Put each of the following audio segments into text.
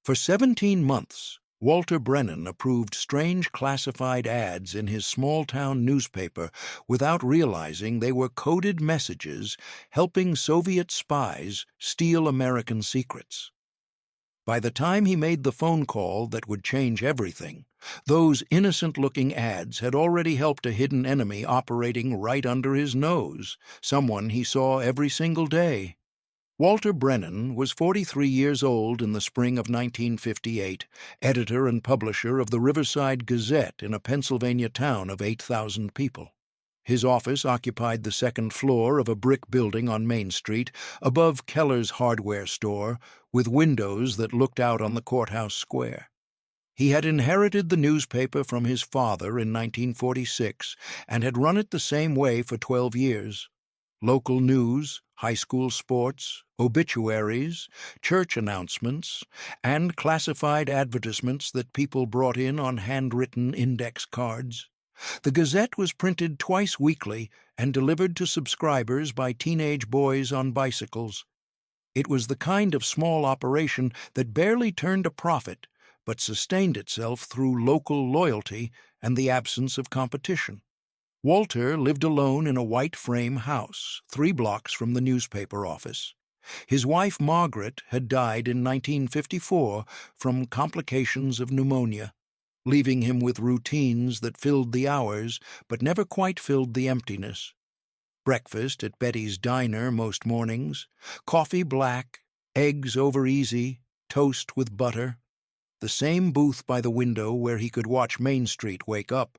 For 17 months, Walter Brennan approved strange classified ads in his small-town newspaper without realizing they were coded messages helping Soviet spies steal American secrets. By the time he made the phone call that would change everything, those innocent-looking ads had already helped a hidden enemy operating right under his nose, someone he saw every single day. Walter Brennan was 43 years old in the spring of 1958, editor and publisher of the Riverside Gazette in a Pennsylvania town of 8,000 people. His office occupied the second floor of a brick building on Main Street, above Keller's hardware store, with windows that looked out on the courthouse square. He had inherited the newspaper from his father in 1946 and had run it the same way for 12 years. Local news, high school sports, obituaries, church announcements, and classified advertisements that people brought in on handwritten index cards. The Gazette was printed twice weekly and delivered to subscribers by teenage boys on bicycles. It was the kind of small operation that barely turned a profit, but sustained itself through local loyalty and the absence of competition. Walter lived alone in a white frame house, 3 blocks from the newspaper office. His wife Margaret had died in 1954 from complications of pneumonia, leaving him with routines that filled the hours but never quite filled the emptiness. Breakfast at Betty's diner most mornings, coffee black, eggs over easy, toast with butter. The same booth by the window where he could watch Main Street wake up.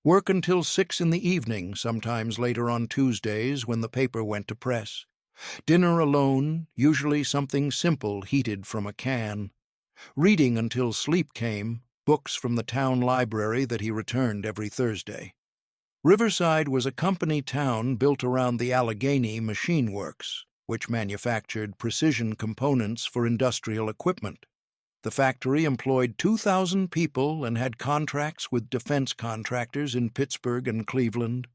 Work until 6 in the evening, sometimes later on Tuesdays when the paper went to press. Dinner alone, usually something simple heated from a can. Reading until sleep came, books from the town library that he returned every Thursday. Riverside was a company town built around the Allegheny Machine Works, which manufactured precision components for industrial equipment. The factory employed 2,000 people and had contracts with defense contractors in Pittsburgh and Cleveland.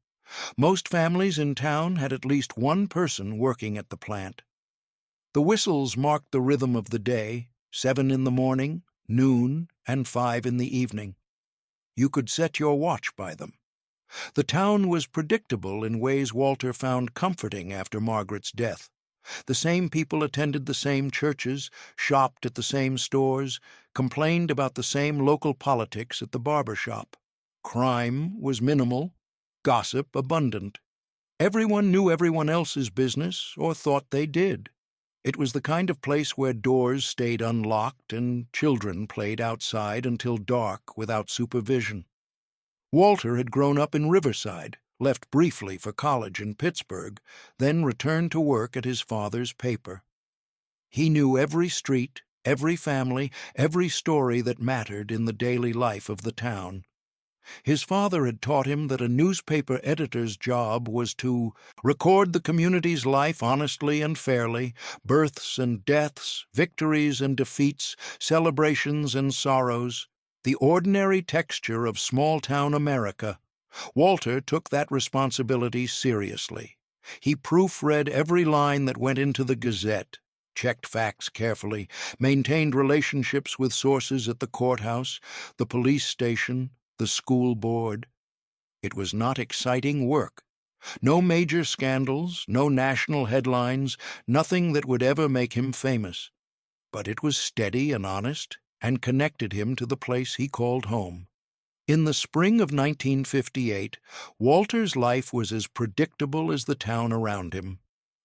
Most families in town had at least one person working at the plant. The whistles marked the rhythm of the day, 7 in the morning, noon, and 5 in the evening. You could set your watch by them. The town was predictable in ways Walter found comforting after Margaret's death. The same people attended the same churches, shopped at the same stores, complained about the same local politics at the barber shop. Crime was minimal, gossip abundant. Everyone knew everyone else's business, or thought they did. It was the kind of place where doors stayed unlocked and children played outside until dark without supervision. Walter had grown up in Riverside, left briefly for college in Pittsburgh, then returned to work at his father's paper. He knew every street, every family, every story that mattered in the daily life of the town. His father had taught him that a newspaper editor's job was to record the community's life honestly and fairly, births and deaths, victories and defeats, celebrations and sorrows, the ordinary texture of small-town America. Walter took that responsibility seriously. He proofread every line that went into the Gazette, checked facts carefully, maintained relationships with sources at the courthouse, the police station, the school board. It was not exciting work. No major scandals, no national headlines, nothing that would ever make him famous. But it was steady and honest, and connected him to the place he called home. In the spring of 1958, Walter's life was as predictable as the town around him.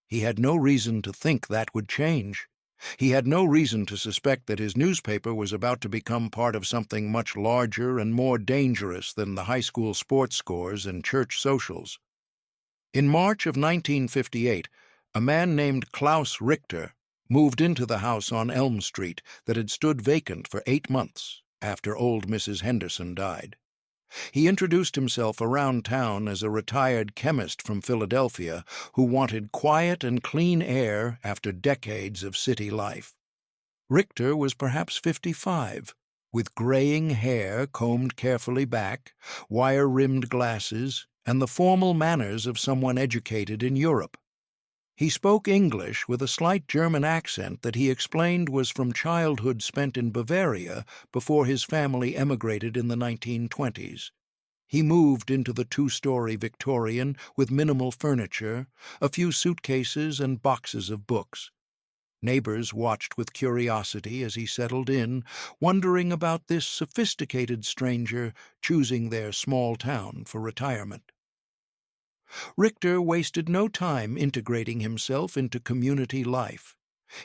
He had no reason to think that would change. He had no reason to suspect that his newspaper was about to become part of something much larger and more dangerous than the high school sports scores and church socials. In March of 1958, a man named Klaus Richter moved into the house on Elm Street that had stood vacant for 8 months after old Mrs. Henderson died. He introduced himself around town as a retired chemist from Philadelphia who wanted quiet and clean air after decades of city life. Richter was perhaps 55, with graying hair combed carefully back, wire-rimmed glasses, and the formal manners of someone educated in Europe. He spoke English with a slight German accent that he explained was from childhood spent in Bavaria before his family emigrated in the 1920s. He moved into the two-story Victorian with minimal furniture, a few suitcases and boxes of books. Neighbors watched with curiosity as he settled in, wondering about this sophisticated stranger choosing their small town for retirement. Richter wasted no time integrating himself into community life.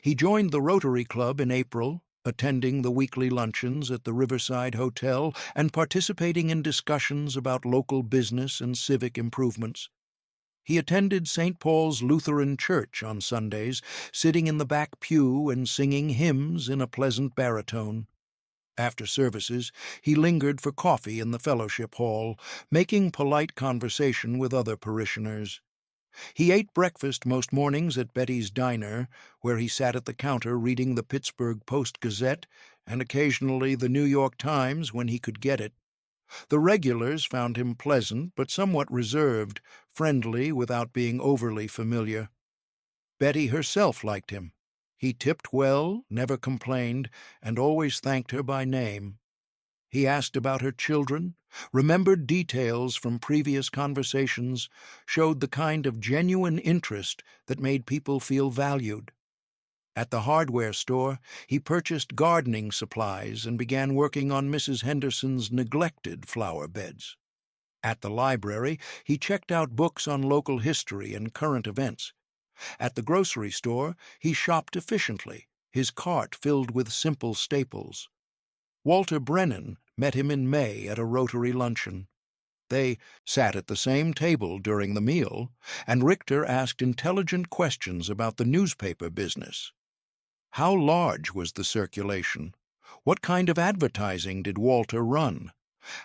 He joined the Rotary Club in April, attending the weekly luncheons at the Riverside Hotel and participating in discussions about local business and civic improvements. He attended St. Paul's Lutheran Church on Sundays, sitting in the back pew and singing hymns in a pleasant baritone. After services, he lingered for coffee in the fellowship hall, making polite conversation with other parishioners. He ate breakfast most mornings at Betty's Diner, where he sat at the counter reading the Pittsburgh Post-Gazette and occasionally the New York Times when he could get it. The regulars found him pleasant but somewhat reserved, friendly without being overly familiar. Betty herself liked him. He tipped well, never complained, and always thanked her by name. He asked about her children, remembered details from previous conversations, showed the kind of genuine interest that made people feel valued. At the hardware store, he purchased gardening supplies and began working on Mrs. Henderson's neglected flower beds. At the library, he checked out books on local history and current events. At the grocery store, he shopped efficiently, his cart filled with simple staples. Walter Brennan met him in May at a Rotary luncheon. They sat at the same table during the meal, and Richter asked intelligent questions about the newspaper business. How large was the circulation? What kind of advertising did Walter run?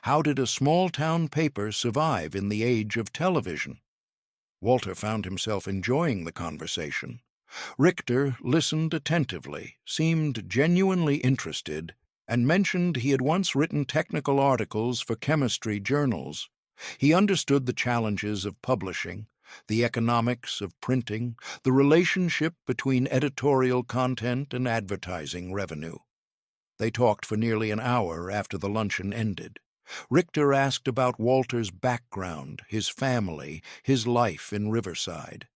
How did a small-town paper survive in the age of television? Walter found himself enjoying the conversation. Richter listened attentively, seemed genuinely interested, and mentioned he had once written technical articles for chemistry journals. He understood the challenges of publishing, the economics of printing, the relationship between editorial content and advertising revenue. They talked for nearly an hour after the luncheon ended. Richter asked about Walter's background, his family, his life in Riverside.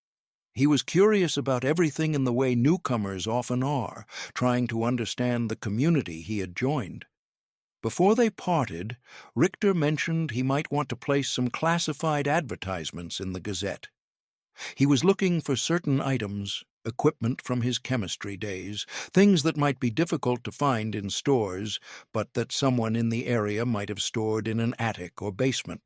He was curious about everything in the way newcomers often are, trying to understand the community he had joined. Before they parted, Richter mentioned he might want to place some classified advertisements in the Gazette. He was looking for certain items, equipment from his chemistry days, things that might be difficult to find in stores, but that someone in the area might have stored in an attic or basement.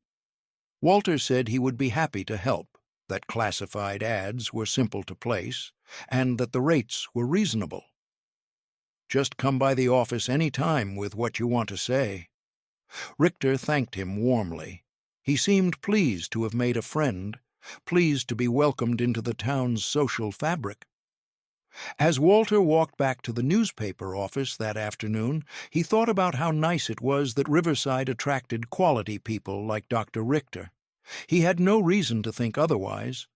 Walter said he would be happy to help, that classified ads were simple to place, and that the rates were reasonable. Just come by the office any time with what you want to say. Richter thanked him warmly. He seemed pleased to have made a friend, pleased to be welcomed into the town's social fabric. As Walter walked back to the newspaper office that afternoon, he thought about how nice it was that Riverside attracted quality people like Dr. Richter. He had no reason to think otherwise.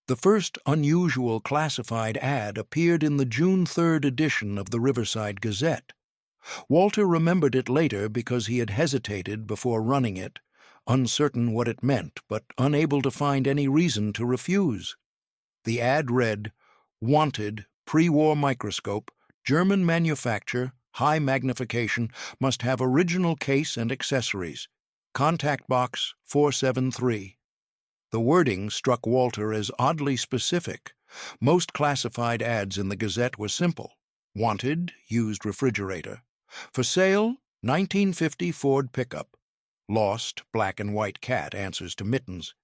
The first unusual classified ad appeared in the June 3rd edition of the Riverside Gazette. Walter remembered it later because he had hesitated before running it, uncertain what it meant but unable to find any reason to refuse. The ad read, "Wanted, pre-war microscope, German manufacture, high magnification, must have original case and accessories. Contact box 473. The wording struck Walter as oddly specific. Most classified ads in the Gazette were simple. Wanted, used refrigerator. For sale, 1950 Ford pickup. Lost, black and white cat answers to mittens.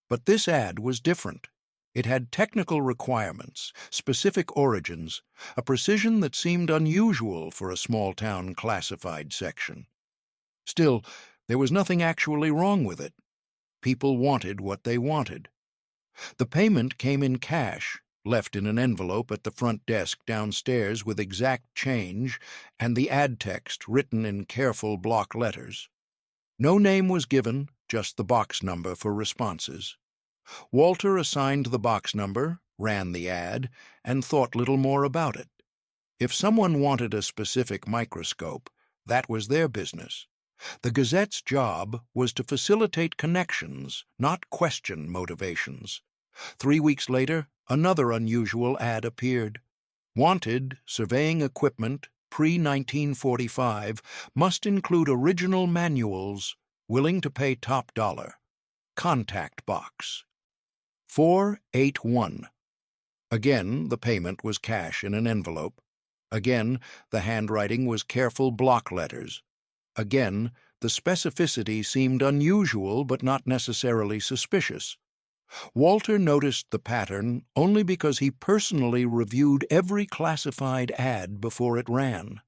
But this ad was different. It had technical requirements, specific origins, a precision that seemed unusual for a small-town classified section. Still, there was nothing actually wrong with it. People wanted what they wanted. The payment came in cash, left in an envelope at the front desk downstairs with exact change, and the ad text written in careful block letters. No name was given, just the box number for responses. Walter assigned the box number, ran the ad and thought little more about it. If someone wanted a specific microscope, that was their business. The Gazette's job was to facilitate connections, not question motivations. 3 weeks later, another unusual ad appeared. Wanted surveying equipment pre-1945 must include original manuals, willing to pay top dollar. Contact box. 481. Again, the payment was cash in an envelope. Again, the handwriting was careful block letters. Again, the specificity seemed unusual but not necessarily suspicious. Walter noticed the pattern only because he personally reviewed every classified ad before it ran.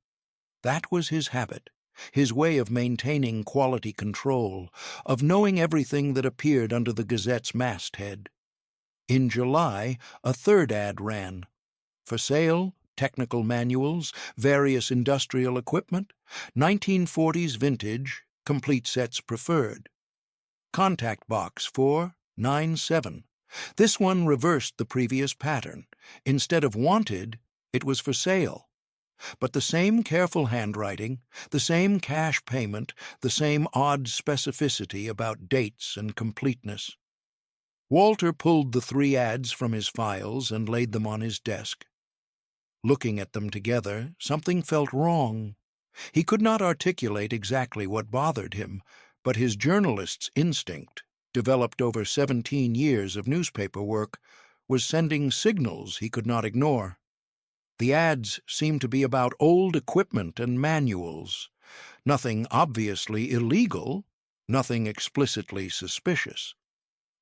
That was his habit, his way of maintaining quality control, of knowing everything that appeared under the Gazette's masthead. In July, a third ad ran. For sale, technical manuals, various industrial equipment, 1940s vintage, complete sets preferred. Contact box 497. This one reversed the previous pattern. Instead of wanted, it was for sale. But the same careful handwriting, the same cash payment, the same odd specificity about dates and completeness. Walter pulled the 3 ads from his files and laid them on his desk. Looking at them together, something felt wrong. He could not articulate exactly what bothered him, but his journalist's instinct, developed over 17 years of newspaper work, was sending signals he could not ignore. The ads seemed to be about old equipment and manuals, nothing obviously illegal, nothing explicitly suspicious.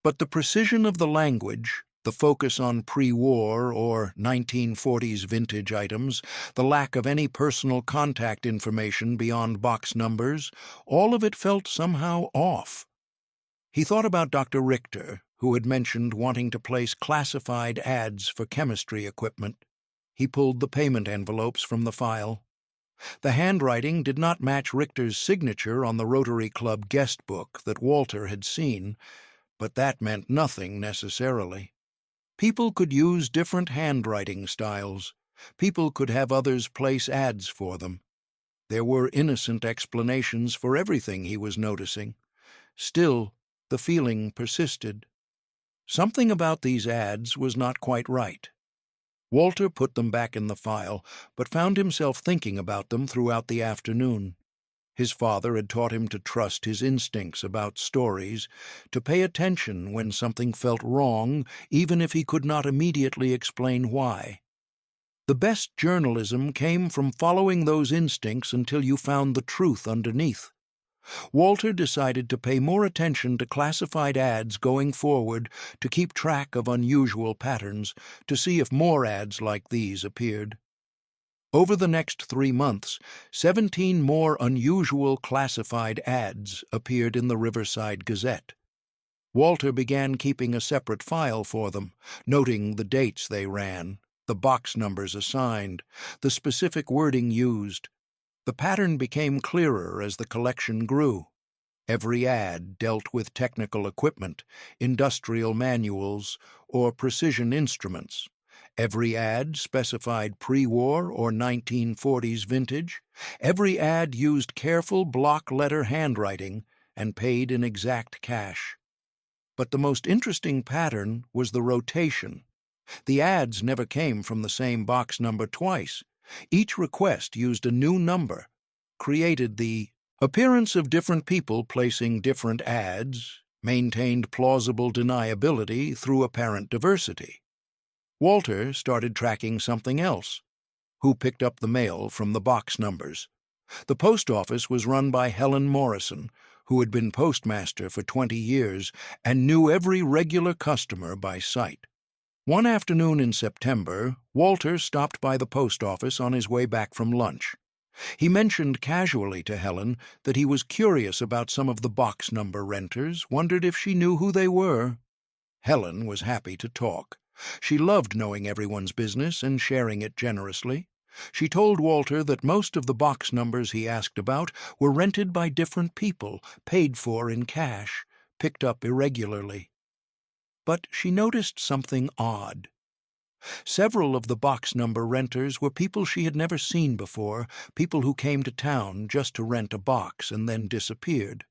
But the precision of the language, the focus on pre-war or 1940s vintage items, the lack of any personal contact information beyond box numbers, all of it felt somehow off. He thought about Dr. Richter, who had mentioned wanting to place classified ads for chemistry equipment. He pulled the payment envelopes from the file. The handwriting did not match Richter's signature on the Rotary Club guest book that Walter had seen, but that meant nothing necessarily. People could use different handwriting styles. People could have others place ads for them. There were innocent explanations for everything he was noticing. Still, the feeling persisted. Something about these ads was not quite right. Walter put them back in the file, but found himself thinking about them throughout the afternoon. His father had taught him to trust his instincts about stories, to pay attention when something felt wrong, even if he could not immediately explain why. The best journalism came from following those instincts until you found the truth underneath. Walter decided to pay more attention to classified ads going forward, to keep track of unusual patterns, to see if more ads like these appeared. Over the next 3 months, 17 more unusual classified ads appeared in the Riverside Gazette. Walter began keeping a separate file for them, noting the dates they ran, the box numbers assigned, the specific wording used. The pattern became clearer as the collection grew. Every ad dealt with technical equipment, industrial manuals, or precision instruments. Every ad specified pre-war or 1940s vintage. Every ad used careful block letter handwriting and paid in exact cash. But the most interesting pattern was the rotation. The ads never came from the same box number twice. Each request used a new number, created the appearance of different people placing different ads, maintained plausible deniability through apparent diversity. Walter started tracking something else. Who picked up the mail from the box numbers? The post office was run by Helen Morrison, who had been postmaster for 20 years and knew every regular customer by sight. One afternoon in September, Walter stopped by the post office on his way back from lunch. He mentioned casually to Helen that he was curious about some of the box number renters, wondered if she knew who they were. Helen was happy to talk. She loved knowing everyone's business and sharing it generously. She told Walter that most of the box numbers he asked about were rented by different people, paid for in cash, picked up irregularly. But she noticed something odd. Several of the box number renters were people she had never seen before, people who came to town just to rent a box and then disappeared.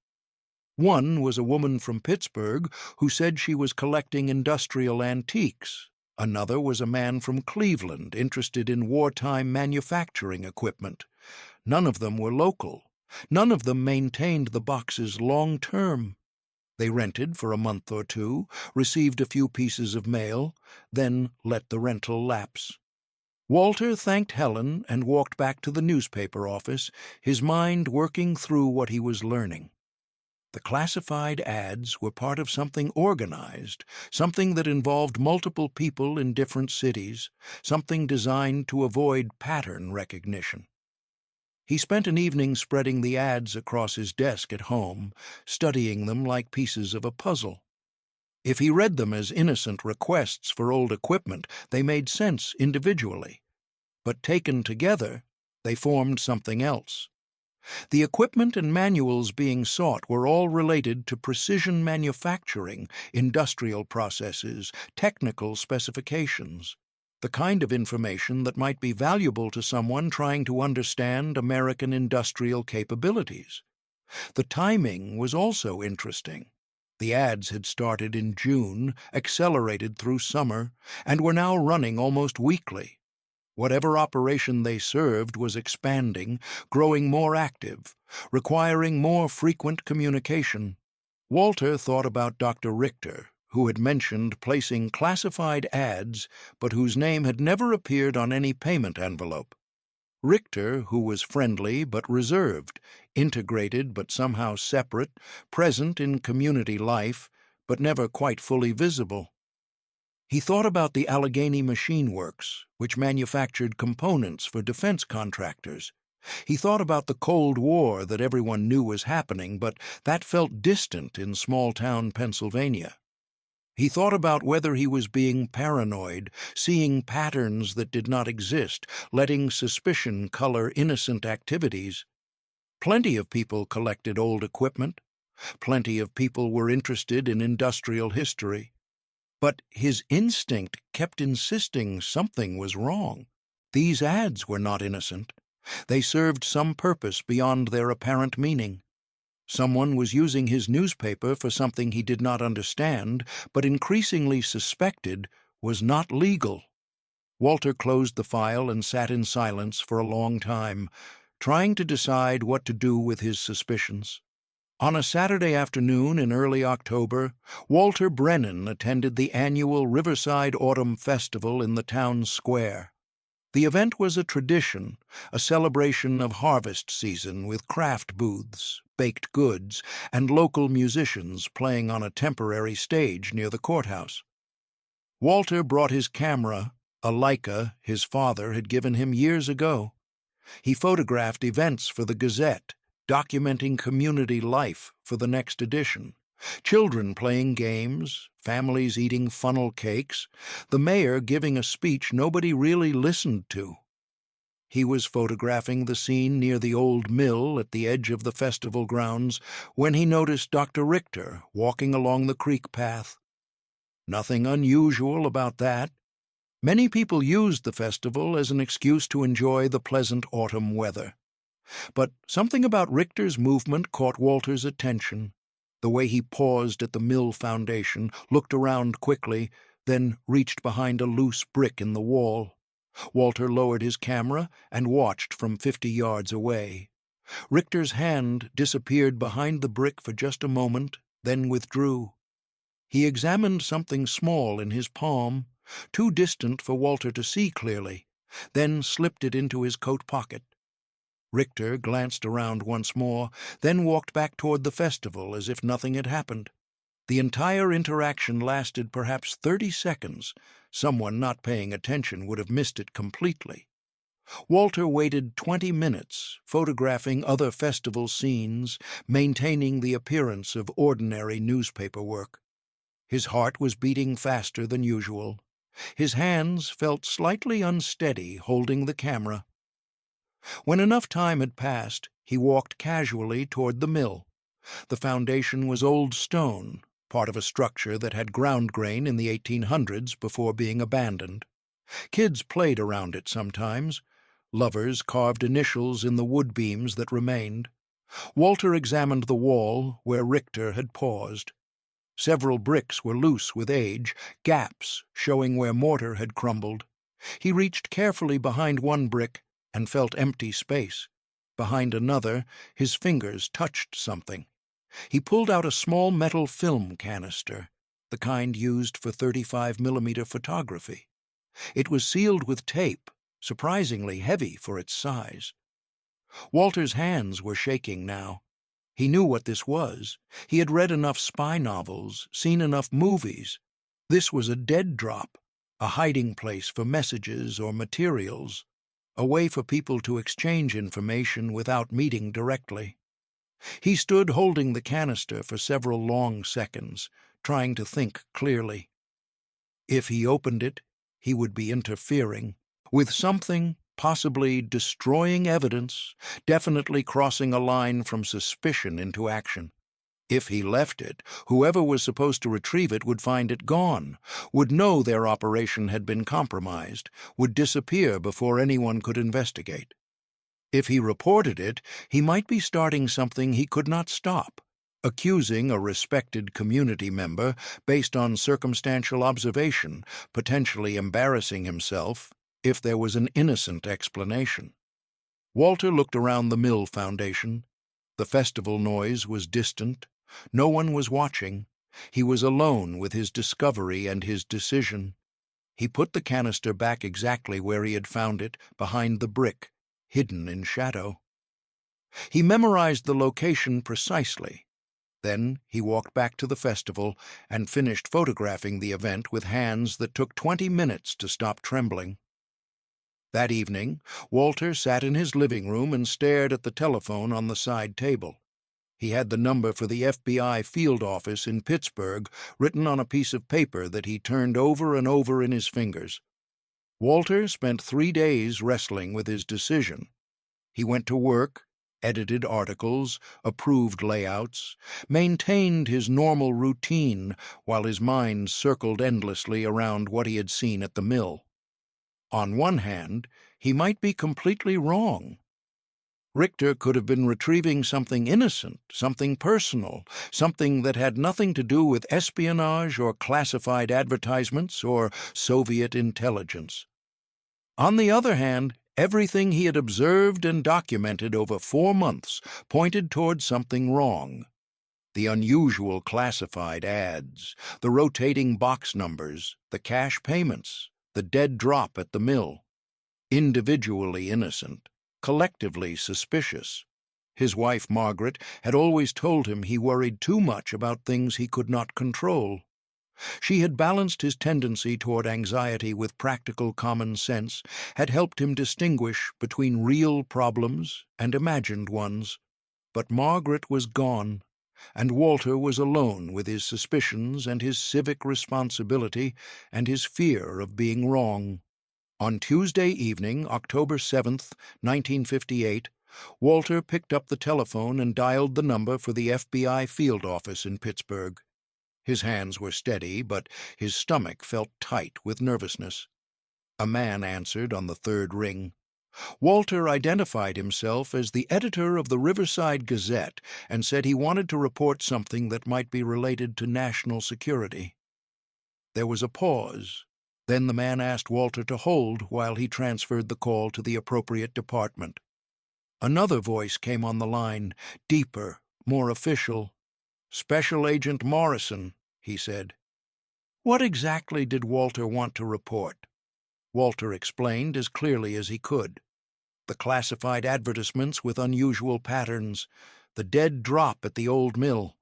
One was a woman from Pittsburgh who said she was collecting industrial antiques. Another was a man from Cleveland interested in wartime manufacturing equipment. None of them were local. None of them maintained the boxes long-term. They rented for a month or two, received a few pieces of mail, then let the rental lapse. Walter thanked Helen and walked back to the newspaper office, his mind working through what he was learning. The classified ads were part of something organized, something that involved multiple people in different cities, something designed to avoid pattern recognition. He spent an evening spreading the ads across his desk at home, studying them like pieces of a puzzle. If he read them as innocent requests for old equipment, they made sense individually. But taken together, they formed something else. The equipment and manuals being sought were all related to precision manufacturing, industrial processes, technical specifications, the kind of information that might be valuable to someone trying to understand American industrial capabilities. The timing was also interesting. The ads had started in June, accelerated through summer, and were now running almost weekly. Whatever operation they served was expanding, growing more active, requiring more frequent communication. Walter thought about Dr. Richter, who had mentioned placing classified ads but whose name had never appeared on any payment envelope. Richter, who was friendly but reserved, integrated but somehow separate, present in community life, but never quite fully visible. He thought about the Allegheny Machine Works, which manufactured components for defense contractors. He thought about the Cold War that everyone knew was happening, but that felt distant in small-town Pennsylvania. He thought about whether he was being paranoid, seeing patterns that did not exist, letting suspicion color innocent activities. Plenty of people collected old equipment. Plenty of people were interested in industrial history. But his instinct kept insisting something was wrong. These ads were not innocent. They served some purpose beyond their apparent meaning. Someone was using his newspaper for something he did not understand, but increasingly suspected was not legal. Walter closed the file and sat in silence for a long time, trying to decide what to do with his suspicions. On a Saturday afternoon in early October, Walter Brennan attended the annual Riverside Autumn Festival in the town square. The event was a tradition, a celebration of harvest season with craft booths, baked goods, and local musicians playing on a temporary stage near the courthouse. Walter brought his camera, a Leica his father had given him years ago. He photographed events for the Gazette, documenting community life for the next edition. Children playing games, families eating funnel cakes, the mayor giving a speech nobody really listened to. He was photographing the scene near the old mill at the edge of the festival grounds when he noticed Dr. Richter walking along the creek path. Nothing unusual about that. Many people used the festival as an excuse to enjoy the pleasant autumn weather. But something about Richter's movement caught Walter's attention. The way he paused at the mill foundation, looked around quickly, then reached behind a loose brick in the wall. Walter lowered his camera and watched from 50 yards away. Richter's hand disappeared behind the brick for just a moment, then withdrew. He examined something small in his palm, too distant for Walter to see clearly, then slipped it into his coat pocket. Richter glanced around once more, then walked back toward the festival as if nothing had happened. The entire interaction lasted perhaps 30 seconds. Someone not paying attention would have missed it completely. Walter waited 20 minutes, photographing other festival scenes, maintaining the appearance of ordinary newspaper work. His heart was beating faster than usual. His hands felt slightly unsteady holding the camera. When enough time had passed, he walked casually toward the mill. The foundation was old stone, part of a structure that had ground grain in the 1800s before being abandoned. Kids played around it sometimes. Lovers carved initials in the wood beams that remained. Walter examined the wall where Richter had paused. Several bricks were loose with age, gaps showing where mortar had crumbled. He reached carefully behind one brick and felt empty space. Behind another, his fingers touched something. He pulled out a small metal film canister, the kind used for 35mm photography. It was sealed with tape, surprisingly heavy for its size. Walter's hands were shaking now. He knew what this was. He had read enough spy novels, seen enough movies. This was a dead drop, a hiding place for messages or materials, a way for people to exchange information without meeting directly. He stood holding the canister for several long seconds, trying to think clearly. If he opened it, he would be interfering with something, possibly destroying evidence, definitely crossing a line from suspicion into action. If he left it, whoever was supposed to retrieve it would find it gone, would know their operation had been compromised, would disappear before anyone could investigate. If he reported it, he might be starting something he could not stop, accusing a respected community member based on circumstantial observation, potentially embarrassing himself if there was an innocent explanation. Walter looked around the mill foundation. The festival noise was distant. No one was watching. He was alone with his discovery and his decision. He put the canister back exactly where he had found it, behind the brick, hidden in shadow. He memorized the location precisely. Then he walked back to the festival and finished photographing the event with hands that took 20 minutes to stop trembling. That evening, Walter sat in his living room and stared at the telephone on the side table. He had the number for the FBI field office in Pittsburgh written on a piece of paper that he turned over and over in his fingers. Walter spent 3 days wrestling with his decision. He went to work, edited articles, approved layouts, maintained his normal routine while his mind circled endlessly around what he had seen at the mill. On one hand, he might be completely wrong. Richter could have been retrieving something innocent, something personal, something that had nothing to do with espionage or classified advertisements or Soviet intelligence. On the other hand, everything he had observed and documented over 4 months pointed toward something wrong. The unusual classified ads, the rotating box numbers, the cash payments, the dead drop at the mill. Individually innocent, collectively suspicious. His wife, Margaret, had always told him he worried too much about things he could not control. She had balanced his tendency toward anxiety with practical common sense, had helped him distinguish between real problems and imagined ones. But Margaret was gone, and Walter was alone with his suspicions and his civic responsibility and his fear of being wrong. On Tuesday evening, October 7th, 1958, Walter picked up the telephone and dialed the number for the FBI field office in Pittsburgh. His hands were steady, but his stomach felt tight with nervousness. A man answered on the 3rd ring. Walter identified himself as the editor of the Riverside Gazette and said he wanted to report something that might be related to national security. There was a pause. Then the man asked Walter to hold while he transferred the call to the appropriate department. Another voice came on the line, deeper, more official. "Special Agent Morrison," he said. What exactly did Walter want to report? Walter explained as clearly as he could. The classified advertisements with unusual patterns, the dead drop at the old mill,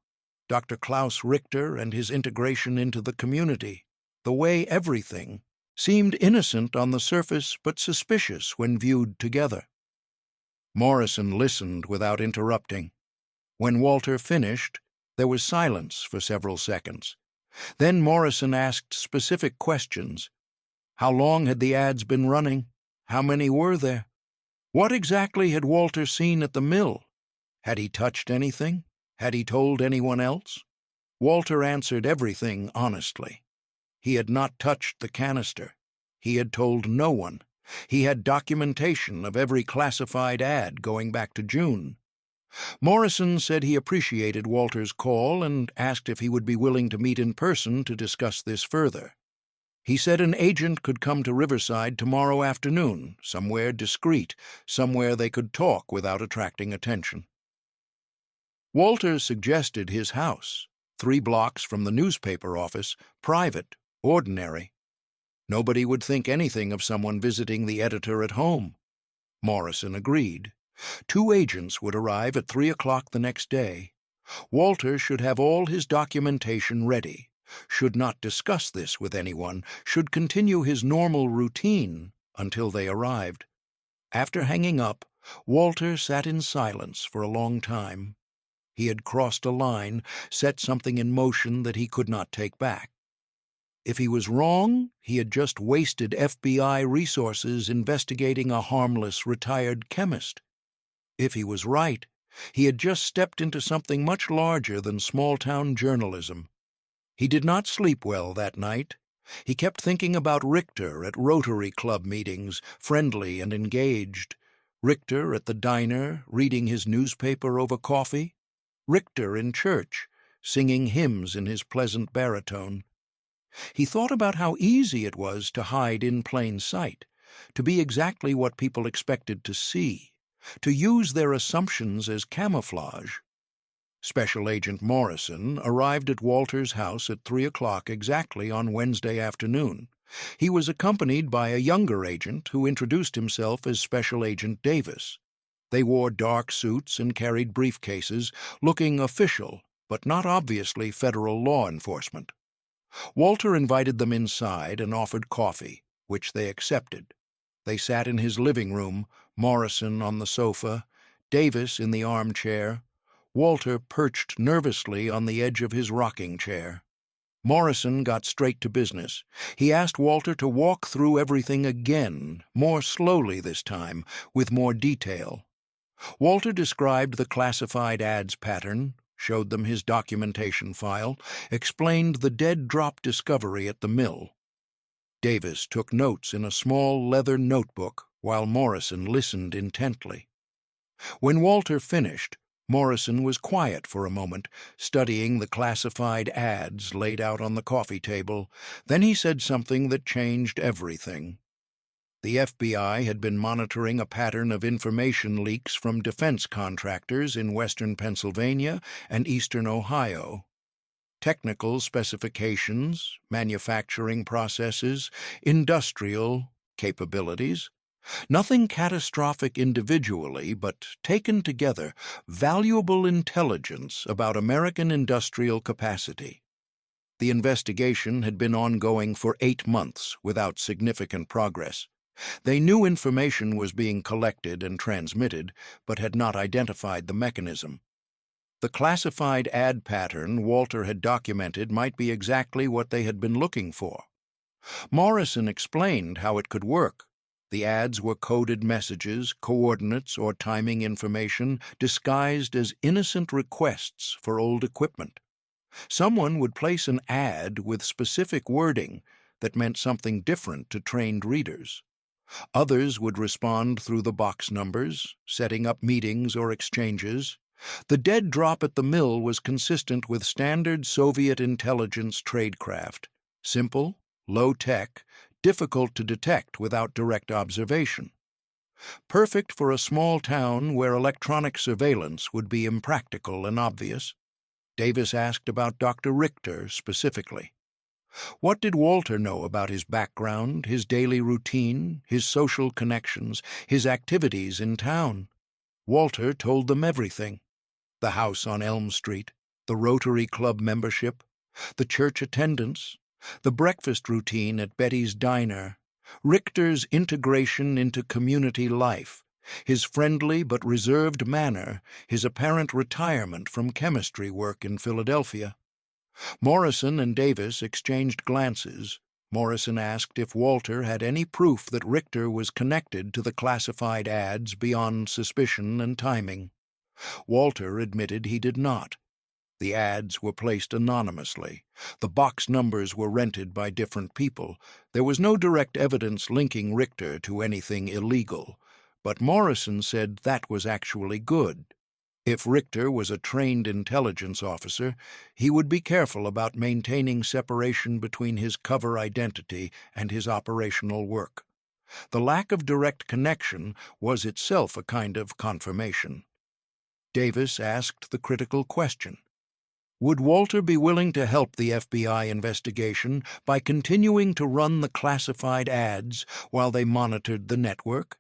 Dr. Klaus Richter and his integration into the community, the way everything seemed innocent on the surface but suspicious when viewed together. Morrison listened without interrupting. When Walter finished, there was silence for several seconds. Then Morrison asked specific questions. How long had the ads been running? How many were there? What exactly had Walter seen at the mill? Had he touched anything? Had he told anyone else? Walter answered everything honestly. He had not touched the canister. He had told no one. He had documentation of every classified ad going back to June. Morrison said he appreciated Walter's call and asked if he would be willing to meet in person to discuss this further. He said an agent could come to Riverside tomorrow afternoon, somewhere discreet, somewhere they could talk without attracting attention. Walter suggested his house, 3 blocks from the newspaper office, private, ordinary. Nobody would think anything of someone visiting the editor at home. Morrison agreed. 2 agents would arrive at 3 o'clock the next day. Walter should have all his documentation ready, should not discuss this with anyone, should continue his normal routine until they arrived. After hanging up, Walter sat in silence for a long time. He had crossed a line, set something in motion that he could not take back. If he was wrong, he had just wasted FBI resources investigating a harmless retired chemist. If he was right, he had just stepped into something much larger than small-town journalism. He did not sleep well that night. He kept thinking about Richter at Rotary Club meetings, friendly and engaged. Richter at the diner, reading his newspaper over coffee. Richter in church, singing hymns in his pleasant baritone. He thought about how easy it was to hide in plain sight, to be exactly what people expected to see, to use their assumptions as camouflage. Special Agent Morrison arrived at Walter's house at 3 o'clock exactly on Wednesday afternoon. He was accompanied by a younger agent who introduced himself as Special Agent Davis. They wore dark suits and carried briefcases, looking official, but not obviously federal law enforcement. Walter invited them inside and offered coffee, which they accepted. They sat in his living room, Morrison on the sofa, Davis in the armchair, Walter perched nervously on the edge of his rocking chair. Morrison got straight to business. He asked Walter to walk through everything again, more slowly this time, with more detail. Walter described the classified ads pattern, showed them his documentation file, explained the dead drop discovery at the mill. Davis took notes in a small leather notebook while Morrison listened intently. When Walter finished, Morrison was quiet for a moment, studying the classified ads laid out on the coffee table. Then he said something that changed everything. The FBI had been monitoring a pattern of information leaks from defense contractors in western Pennsylvania and eastern Ohio. Technical specifications, manufacturing processes, industrial capabilities. Nothing catastrophic individually, but taken together, valuable intelligence about American industrial capacity. The investigation had been ongoing for 8 months without significant progress. They knew information was being collected and transmitted, but had not identified the mechanism. The classified ad pattern Walter had documented might be exactly what they had been looking for. Morrison explained how it could work. The ads were coded messages, coordinates, or timing information disguised as innocent requests for old equipment. Someone would place an ad with specific wording that meant something different to trained readers. Others would respond through the box numbers, setting up meetings or exchanges. The dead drop at the mill was consistent with standard Soviet intelligence tradecraft, simple, low-tech, difficult to detect without direct observation. Perfect for a small town where electronic surveillance would be impractical and obvious. Davis asked about Dr. Richter specifically. What did Walter know about his background, his daily routine, his social connections, his activities in town? Walter told them everything. The house on Elm Street, the Rotary Club membership, the church attendance, the breakfast routine at Betty's Diner, Richter's integration into community life, his friendly but reserved manner, his apparent retirement from chemistry work in Philadelphia. Morrison and Davis exchanged glances. Morrison asked if Walter had any proof that Richter was connected to the classified ads beyond suspicion and timing. Walter admitted he did not. The ads were placed anonymously. The box numbers were rented by different people. There was no direct evidence linking Richter to anything illegal, but Morrison said that was actually good. If Richter was a trained intelligence officer, he would be careful about maintaining separation between his cover identity and his operational work. The lack of direct connection was itself a kind of confirmation. Davis asked the critical question: would Walter be willing to help the FBI investigation by continuing to run the classified ads while they monitored the network?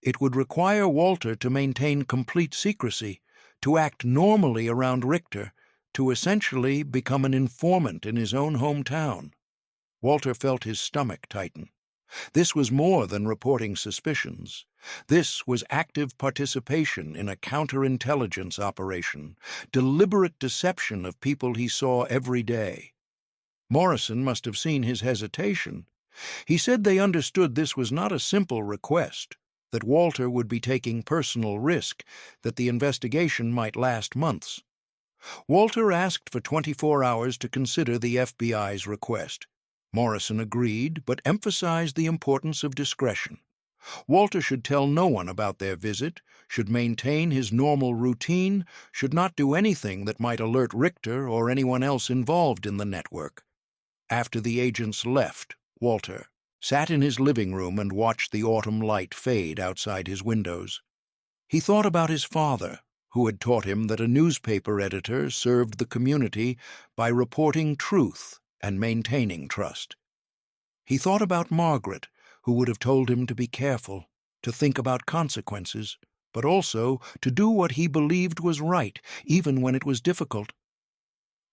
It would require Walter to maintain complete secrecy, to act normally around Richter, to essentially become an informant in his own hometown. Walter felt his stomach tighten. This was more than reporting suspicions. This was active participation in a counterintelligence operation, deliberate deception of people he saw every day. Morrison must have seen his hesitation. He said they understood this was not a simple request, that Walter would be taking personal risk, that the investigation might last months. Walter asked for 24 hours to consider the FBI's request. Morrison agreed, but emphasized the importance of discretion. Walter should tell no one about their visit, should maintain his normal routine, should not do anything that might alert Richter or anyone else involved in the network. After the agents left, Walter sat in his living room and watched the autumn light fade outside his windows. He thought about his father, who had taught him that a newspaper editor served the community by reporting truth and maintaining trust. He thought about Margaret, who would have told him to be careful, to think about consequences, but also to do what he believed was right, even when it was difficult.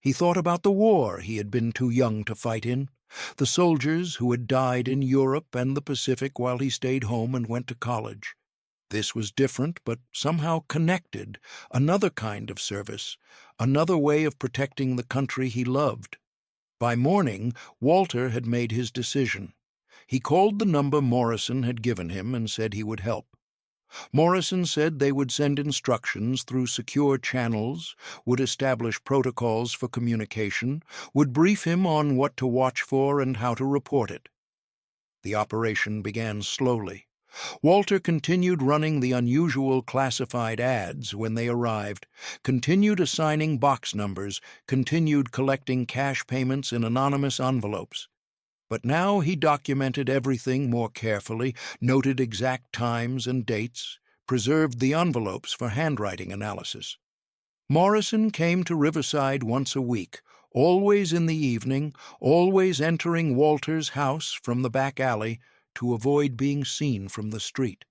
He thought about the war he had been too young to fight in, the soldiers who had died in Europe and the Pacific while he stayed home and went to college. This was different, but somehow connected, another kind of service, another way of protecting the country he loved. By morning, Walter had made his decision. He called the number Morrison had given him and said he would help. Morrison said they would send instructions through secure channels, would establish protocols for communication, would brief him on what to watch for and how to report it. The operation began slowly. Walter continued running the unusual classified ads when they arrived, continued assigning box numbers, continued collecting cash payments in anonymous envelopes. But now he documented everything more carefully, noted exact times and dates, preserved the envelopes for handwriting analysis. Morrison came to Riverside once a week, always in the evening, always entering Walter's house from the back alley, to avoid being seen from the street.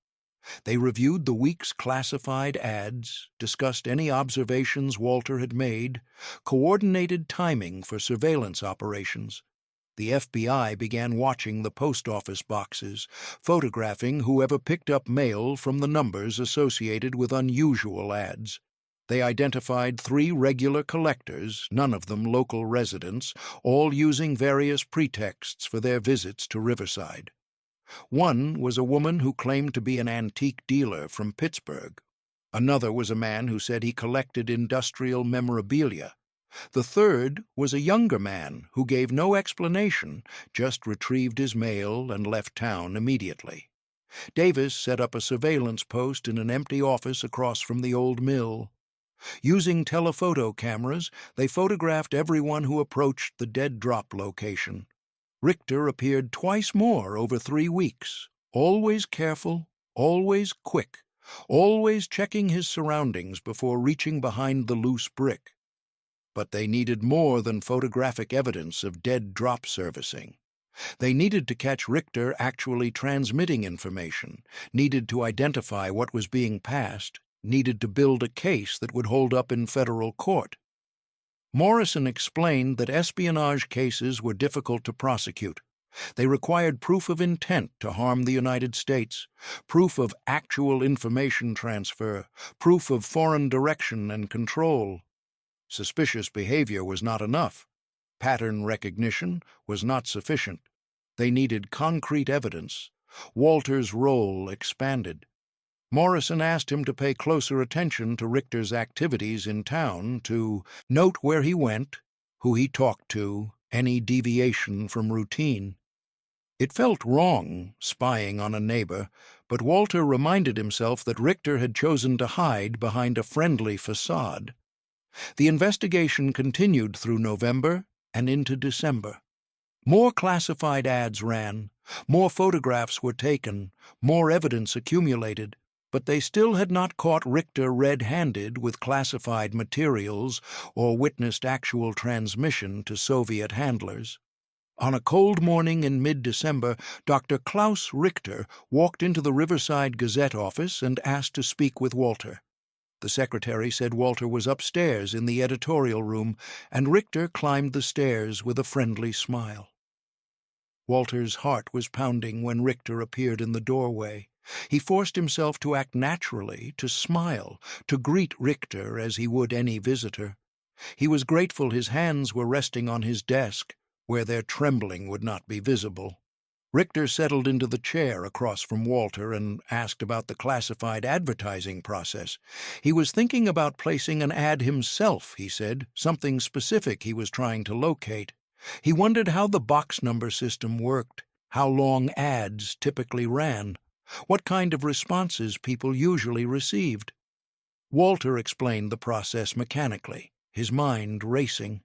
They reviewed the week's classified ads, discussed any observations Walter had made, coordinated timing for surveillance operations. The FBI began watching the post office boxes, photographing whoever picked up mail from the numbers associated with unusual ads. They identified 3 regular collectors, none of them local residents, all using various pretexts for their visits to Riverside. One was a woman who claimed to be an antique dealer from Pittsburgh. Another was a man who said he collected industrial memorabilia. The third was a younger man who gave no explanation, just retrieved his mail and left town immediately. Davis set up a surveillance post in an empty office across from the old mill. Using telephoto cameras, they photographed everyone who approached the dead drop location. Richter appeared twice more over 3 weeks, always careful, always quick, always checking his surroundings before reaching behind the loose brick. But they needed more than photographic evidence of dead drop servicing. They needed to catch Richter actually transmitting information, needed to identify what was being passed, needed to build a case that would hold up in federal court. Morrison explained that espionage cases were difficult to prosecute. They required proof of intent to harm the United States, proof of actual information transfer, proof of foreign direction and control. Suspicious behavior was not enough. Pattern recognition was not sufficient. They needed concrete evidence. Walter's role expanded. Morrison asked him to pay closer attention to Richter's activities in town, to note where he went, who he talked to, any deviation from routine. It felt wrong, spying on a neighbor, but Walter reminded himself that Richter had chosen to hide behind a friendly facade. The investigation continued through November and into December. More classified ads ran, more photographs were taken, more evidence accumulated, but they still had not caught Richter red-handed with classified materials or witnessed actual transmission to Soviet handlers. On a cold morning in mid-December, Dr. Klaus Richter walked into the Riverside Gazette office and asked to speak with Walter. The secretary said Walter was upstairs in the editorial room, and Richter climbed the stairs with a friendly smile. Walter's heart was pounding when Richter appeared in the doorway. He forced himself to act naturally, to smile, to greet Richter as he would any visitor. He was grateful his hands were resting on his desk, where their trembling would not be visible. Richter settled into the chair across from Walter and asked about the classified advertising process. He was thinking about placing an ad himself, he said, something specific he was trying to locate. He wondered how the box number system worked, how long ads typically ran, what kind of responses people usually received. Walter explained the process mechanically, his mind racing.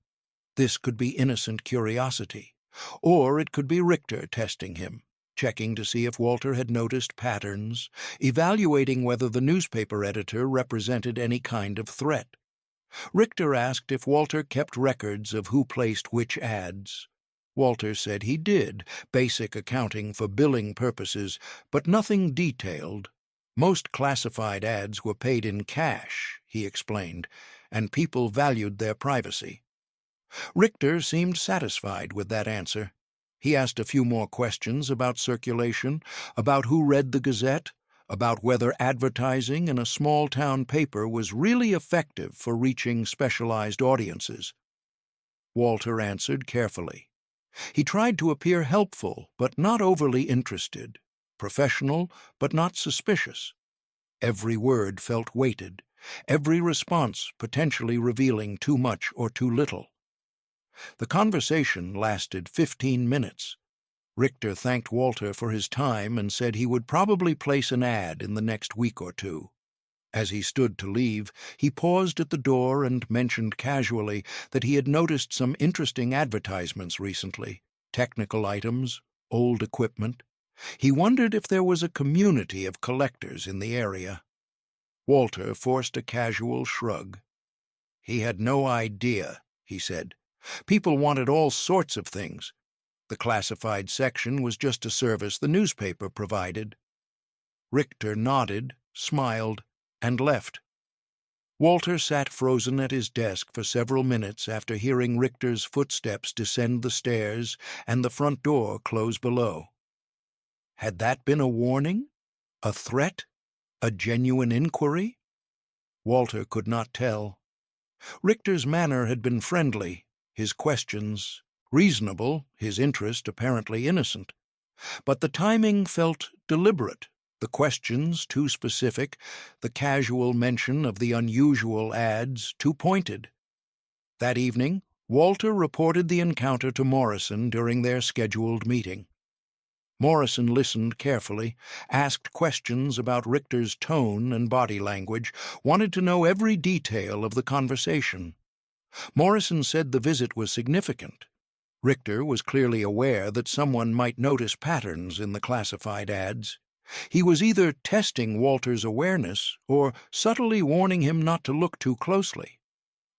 This could be innocent curiosity, or it could be Richter testing him, checking to see if Walter had noticed patterns, evaluating whether the newspaper editor represented any kind of threat. Richter asked if Walter kept records of who placed which ads. Walter said he did, basic accounting for billing purposes, but nothing detailed. Most classified ads were paid in cash, he explained, and people valued their privacy. Richter seemed satisfied with that answer. He asked a few more questions about circulation, about who read the Gazette, about whether advertising in a small-town paper was really effective for reaching specialized audiences. Walter answered carefully. He tried to appear helpful, but not overly interested, professional, but not suspicious. Every word felt weighted, every response potentially revealing too much or too little. The conversation lasted 15 minutes. Richter thanked Walter for his time and said he would probably place an ad in the next week or two. As he stood to leave, he paused at the door and mentioned casually that he had noticed some interesting advertisements recently, technical items, old equipment. He wondered if there was a community of collectors in the area. Walter forced a casual shrug. He had no idea, he said. People wanted all sorts of things. The classified section was just a service the newspaper provided. Richter nodded, smiled, and left. Walter sat frozen at his desk for several minutes after hearing Richter's footsteps descend the stairs and the front door close below. Had that been a warning? A threat? A genuine inquiry? Walter could not tell. Richter's manner had been friendly, his questions reasonable, his interest apparently innocent. But the timing felt deliberate, the questions too specific, the casual mention of the unusual ads too pointed. That evening, Walter reported the encounter to Morrison during their scheduled meeting. Morrison listened carefully, asked questions about Richter's tone and body language, wanted to know every detail of the conversation. Morrison said the visit was significant. Richter was clearly aware that someone might notice patterns in the classified ads. He was either testing Walter's awareness or subtly warning him not to look too closely.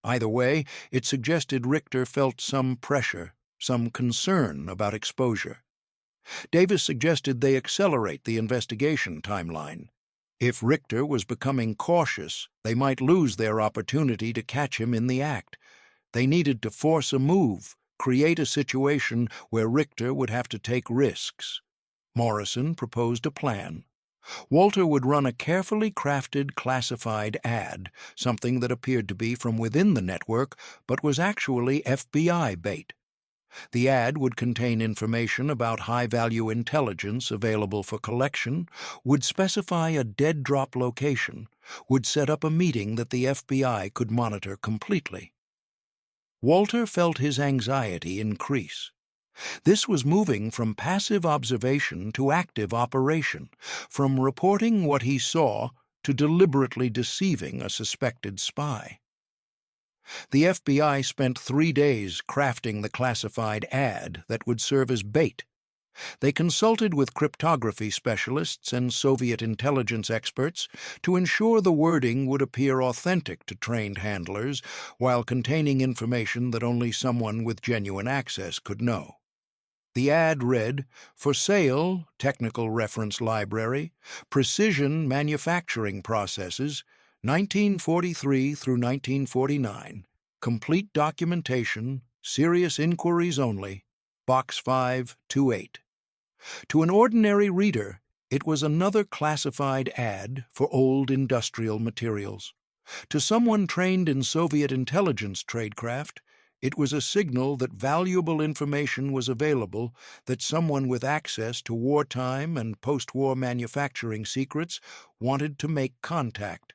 Either way, it suggested Richter felt some pressure, some concern about exposure. Davis suggested they accelerate the investigation timeline. If Richter was becoming cautious, they might lose their opportunity to catch him in the act. They needed to force a move, create a situation where Richter would have to take risks. Morrison proposed a plan. Walter would run a carefully crafted classified ad, something that appeared to be from within the network but was actually FBI bait. The ad would contain information about high-value intelligence available for collection, would specify a dead drop location, would set up a meeting that the FBI could monitor completely. Walter felt his anxiety increase. This was moving from passive observation to active operation, from reporting what he saw to deliberately deceiving a suspected spy. The FBI spent 3 days crafting the classified ad that would serve as bait. They consulted with cryptography specialists and Soviet intelligence experts to ensure the wording would appear authentic to trained handlers while containing information that only someone with genuine access could know. The ad read, "For sale, technical reference library, precision manufacturing processes, 1943 through 1949, complete documentation, serious inquiries only, Box 528. To an ordinary reader, it was another classified ad for old industrial materials. To someone trained in Soviet intelligence tradecraft, it was a signal that valuable information was available, that someone with access to wartime and post-war manufacturing secrets wanted to make contact.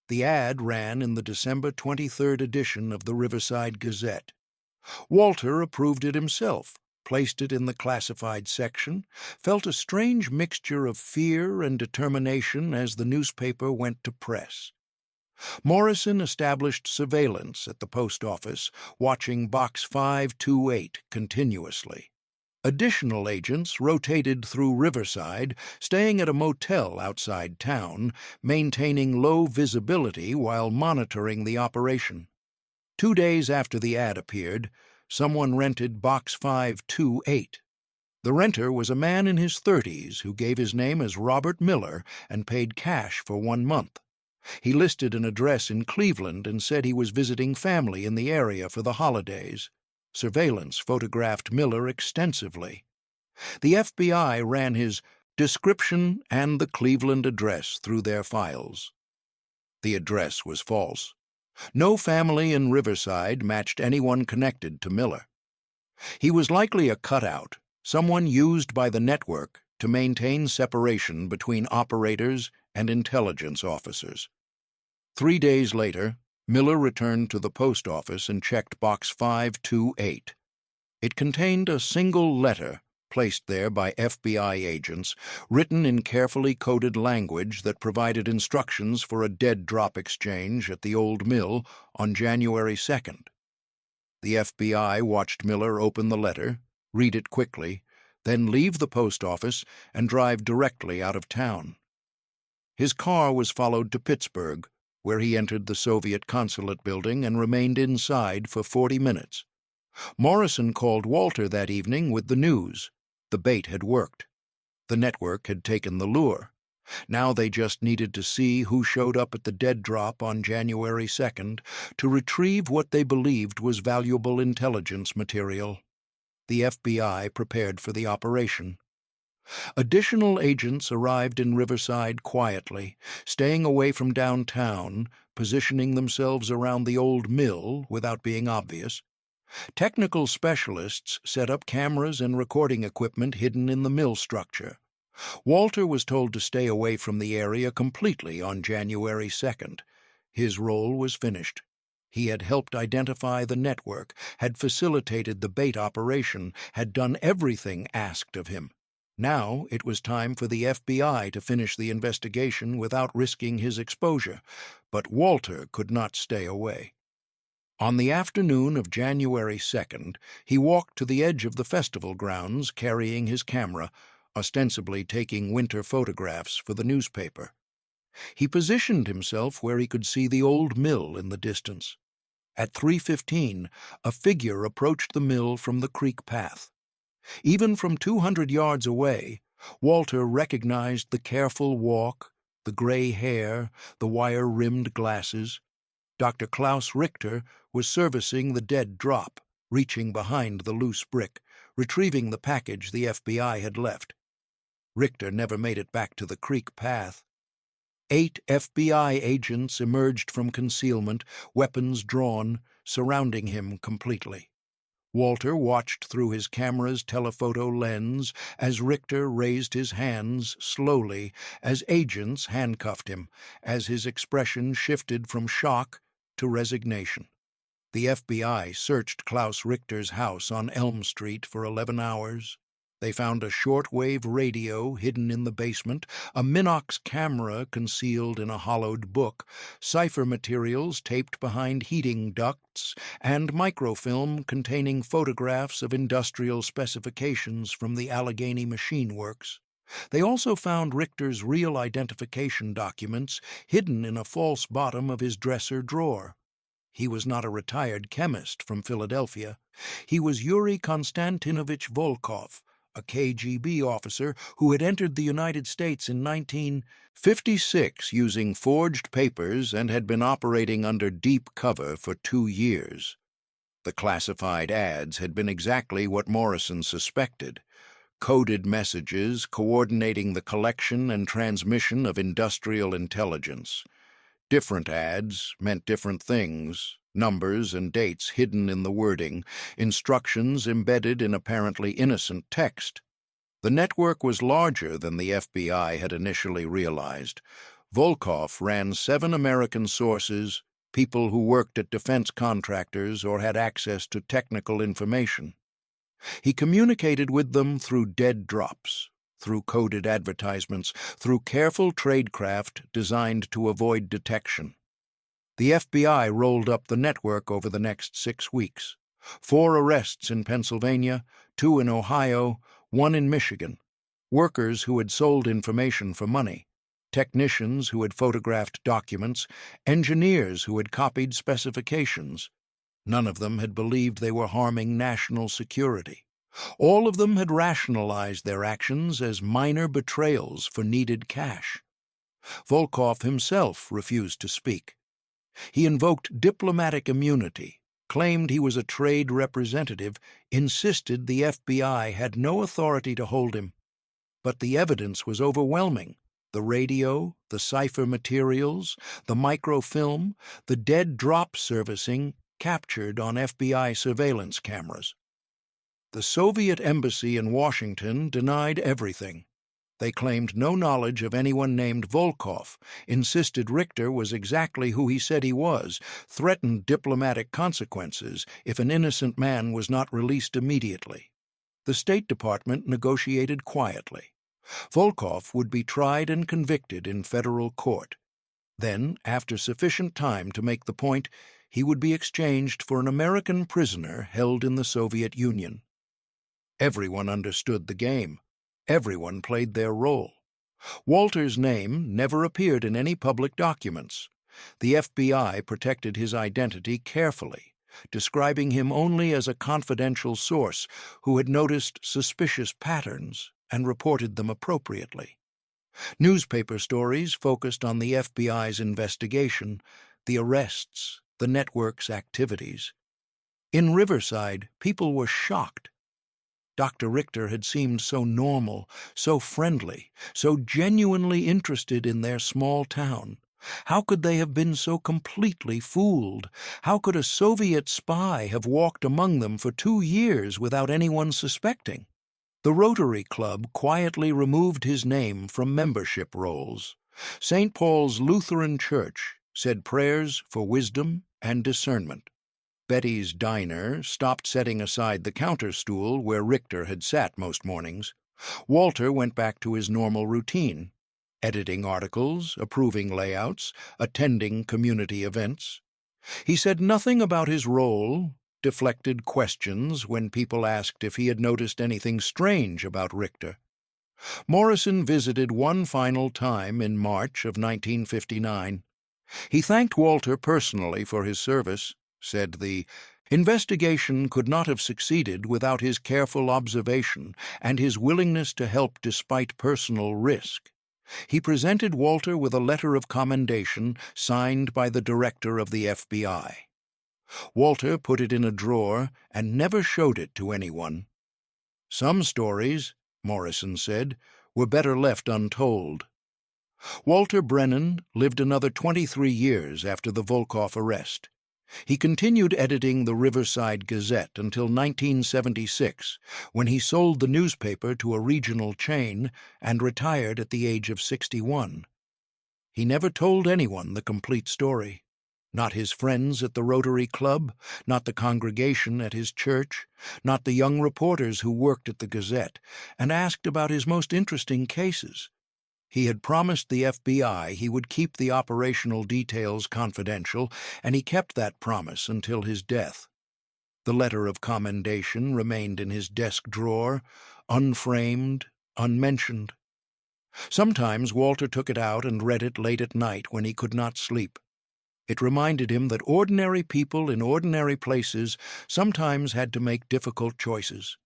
The ad ran in the December 23rd edition of the Riverside Gazette. Walter approved it himself, placed it in the classified section, felt a strange mixture of fear and determination as the newspaper went to press. Morrison established surveillance at the post office, watching Box 528 continuously. Additional agents rotated through Riverside, staying at a motel outside town, maintaining low visibility while monitoring the operation. 2 days after the ad appeared, someone rented Box 528. The renter was a man in his 30s who gave his name as Robert Miller and paid cash for 1 month. He listed an address in Cleveland and said he was visiting family in the area for the holidays. Surveillance photographed Miller extensively. The FBI ran his description and the Cleveland address through their files. The address was false. No family in Riverside matched anyone connected to Miller. He was likely a cutout, someone used by the network to maintain separation between operators and intelligence officers. 3 days later, Miller returned to the post office and checked Box 528. It contained a single letter placed there by FBI agents, written in carefully coded language that provided instructions for a dead drop exchange at the old mill on January 2nd. The FBI watched Miller open the letter, read it quickly, then leave the post office and drive directly out of town. His car was followed to Pittsburgh, where he entered the Soviet consulate building and remained inside for 40 minutes. Morrison called Walter that evening with the news. The bait had worked. The network had taken the lure. Now they just needed to see who showed up at the dead drop on January 2nd to retrieve what they believed was valuable intelligence material. The FBI prepared for the operation. Additional agents arrived in Riverside quietly, staying away from downtown, positioning themselves around the old mill without being obvious. Technical specialists set up cameras and recording equipment hidden in the mill structure. Walter was told to stay away from the area completely on January 2nd. His role was finished. He had helped identify the network, had facilitated the bait operation, had done everything asked of him. Now it was time for the FBI to finish the investigation without risking his exposure, but Walter could not stay away. On the afternoon of January 2nd, he walked to the edge of the festival grounds carrying his camera, ostensibly taking winter photographs for the newspaper. He positioned himself where he could see the old mill in the distance. At 3:15, a figure approached the mill from the creek path. Even from 200 yards away, Walter recognized the careful walk, the gray hair, the wire-rimmed glasses. Dr. Klaus Richter was servicing the dead drop, reaching behind the loose brick, retrieving the package the FBI had left. Richter never made it back to the creek path. 8 FBI agents emerged from concealment, weapons drawn, surrounding him completely. Walter watched through his camera's telephoto lens as Richter raised his hands slowly, as agents handcuffed him, as his expression shifted from shock to resignation. The FBI searched Klaus Richter's house on Elm Street for 11 hours. They found a shortwave radio hidden in the basement, a Minox camera concealed in a hollowed book, cipher materials taped behind heating ducts, and microfilm containing photographs of industrial specifications from the Allegheny Machine Works. They also found Richter's real identification documents hidden in a false bottom of his dresser drawer. He was not a retired chemist from Philadelphia. He was Yuri Konstantinovich Volkov, a KGB officer who had entered the United States in 1956 using forged papers and had been operating under deep cover for 2 years. The classified ads had been exactly what Morrison suspected: coded messages coordinating the collection and transmission of industrial intelligence. Different ads meant different things, numbers and dates hidden in the wording, instructions embedded in apparently innocent text. The network was larger than the FBI had initially realized. Volkov ran 7 American sources, people who worked at defense contractors or had access to technical information. He communicated with them through dead drops, through coded advertisements, through careful tradecraft designed to avoid detection. The FBI rolled up the network over the next 6 weeks. 4 arrests in Pennsylvania, 2 in Ohio, 1 in Michigan. Workers who had sold information for money, technicians who had photographed documents, engineers who had copied specifications. None of them had believed they were harming national security. All of them had rationalized their actions as minor betrayals for needed cash. Volkov himself refused to speak. He invoked diplomatic immunity, claimed he was a trade representative, insisted the FBI had no authority to hold him. But the evidence was overwhelming: the radio, the cipher materials, the microfilm, the dead drop servicing captured on FBI surveillance cameras. The Soviet embassy in Washington denied everything. They claimed no knowledge of anyone named Volkov, insisted Richter was exactly who he said he was, threatened diplomatic consequences if an innocent man was not released immediately. The State Department negotiated quietly. Volkov would be tried and convicted in federal court. Then, after sufficient time to make the point, he would be exchanged for an American prisoner held in the Soviet Union. Everyone understood the game. Everyone played their role. Walter's name never appeared in any public documents. The FBI protected his identity carefully, describing him only as a confidential source who had noticed suspicious patterns and reported them appropriately. Newspaper stories focused on the FBI's investigation, the arrests, the network's activities. In Riverside, people were shocked. Dr. Richter had seemed so normal, so friendly, so genuinely interested in their small town. How could they have been so completely fooled? How could a Soviet spy have walked among them for 2 years without anyone suspecting? The Rotary Club quietly removed his name from membership rolls. St. Paul's Lutheran Church said prayers for wisdom and discernment. Betty's Diner stopped setting aside the counter stool where Richter had sat most mornings. Walter went back to his normal routine: editing articles, approving layouts, attending community events. He said nothing about his role, deflected questions when people asked if he had noticed anything strange about Richter. Morrison visited one final time in March of 1959. He thanked Walter personally for his service, said the investigation could not have succeeded without his careful observation and his willingness to help despite personal risk. He presented Walter with a letter of commendation signed by the director of the FBI. Walter put it in a drawer and never showed it to anyone. Some stories, Morrison said, were better left untold. Walter Brennan lived another 23 years after the Volkov arrest. He continued editing the Riverside Gazette until 1976, when he sold the newspaper to a regional chain and retired at the age of 61. He never told anyone the complete story. Not his friends at the Rotary Club, not the congregation at his church, not the young reporters who worked at the Gazette and asked about his most interesting cases. He had promised the FBI he would keep the operational details confidential, and he kept that promise until his death. The letter of commendation remained in his desk drawer, unframed, unmentioned. Sometimes Walter took it out and read it late at night when he could not sleep. It reminded him that ordinary people in ordinary places sometimes had to make difficult choices.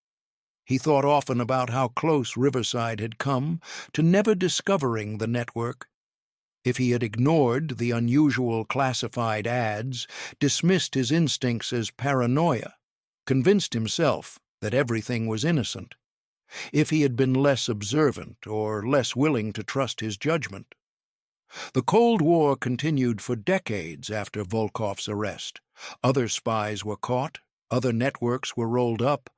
He thought often about how close Riverside had come to never discovering the network. If he had ignored the unusual classified ads, dismissed his instincts as paranoia, convinced himself that everything was innocent, if he had been less observant or less willing to trust his judgment. The Cold War continued for decades after Volkov's arrest. Other spies were caught, other networks were rolled up,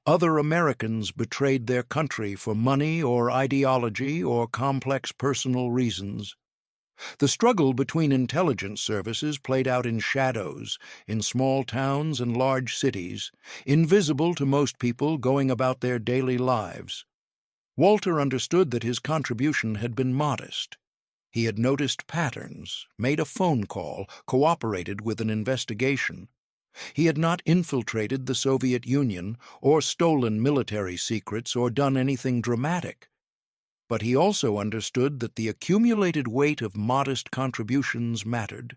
other Americans betrayed their country for money or ideology or complex personal reasons. The struggle between intelligence services played out in shadows, in small towns and large cities, invisible to most people going about their daily lives. Walter understood that his contribution had been modest. He had noticed patterns, made a phone call, cooperated with an investigation. He had not infiltrated the Soviet Union or stolen military secrets or done anything dramatic. But he also understood that the accumulated weight of modest contributions mattered.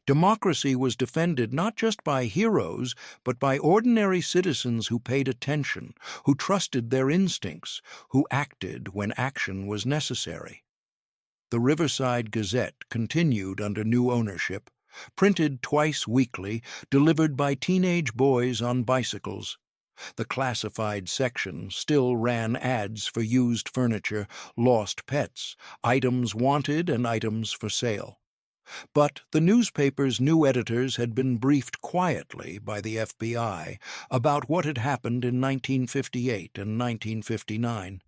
Democracy was defended not just by heroes, but by ordinary citizens who paid attention, who trusted their instincts, who acted when action was necessary. The Riverside Gazette continued under new ownership, printed twice weekly, delivered by teenage boys on bicycles. The classified section still ran ads for used furniture, lost pets, items wanted and items for sale. But the newspaper's new editors had been briefed quietly by the FBI about what had happened in 1958 and 1959.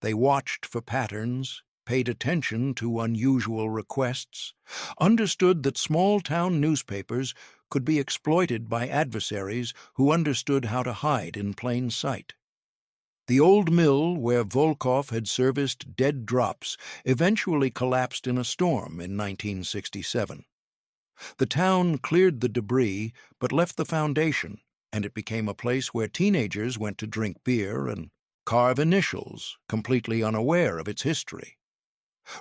They watched for patterns, paid attention to unusual requests, understood that small-town newspapers could be exploited by adversaries who understood how to hide in plain sight. The old mill where Volkov had serviced dead drops eventually collapsed in a storm in 1967. The town cleared the debris but left the foundation, and it became a place where teenagers went to drink beer and carve initials, completely unaware of its history.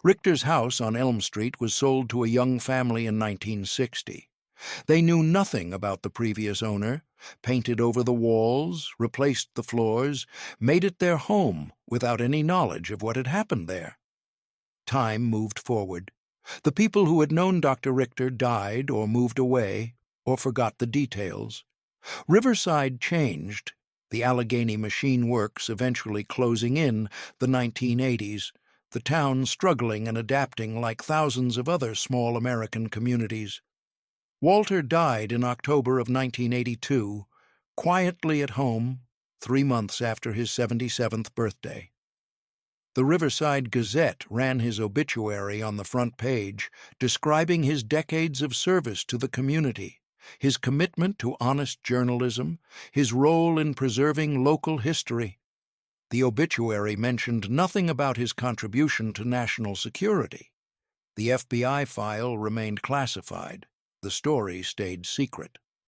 Richter's house on Elm Street was sold to a young family in 1960. They knew nothing about the previous owner, painted over the walls, replaced the floors, made it their home without any knowledge of what had happened there. Time moved forward. The people who had known Dr. Richter died or moved away or forgot the details. Riverside changed, the Allegheny Machine Works eventually closing in the 1980s, the town struggling and adapting like thousands of other small American communities. Walter died in October of 1982, quietly at home, 3 months after his 77th birthday. The Riverside Gazette ran his obituary on the front page, describing his decades of service to the community, his commitment to honest journalism, his role in preserving local history. The obituary mentioned nothing about his contribution to national security. The FBI file remained classified. The story stayed secret.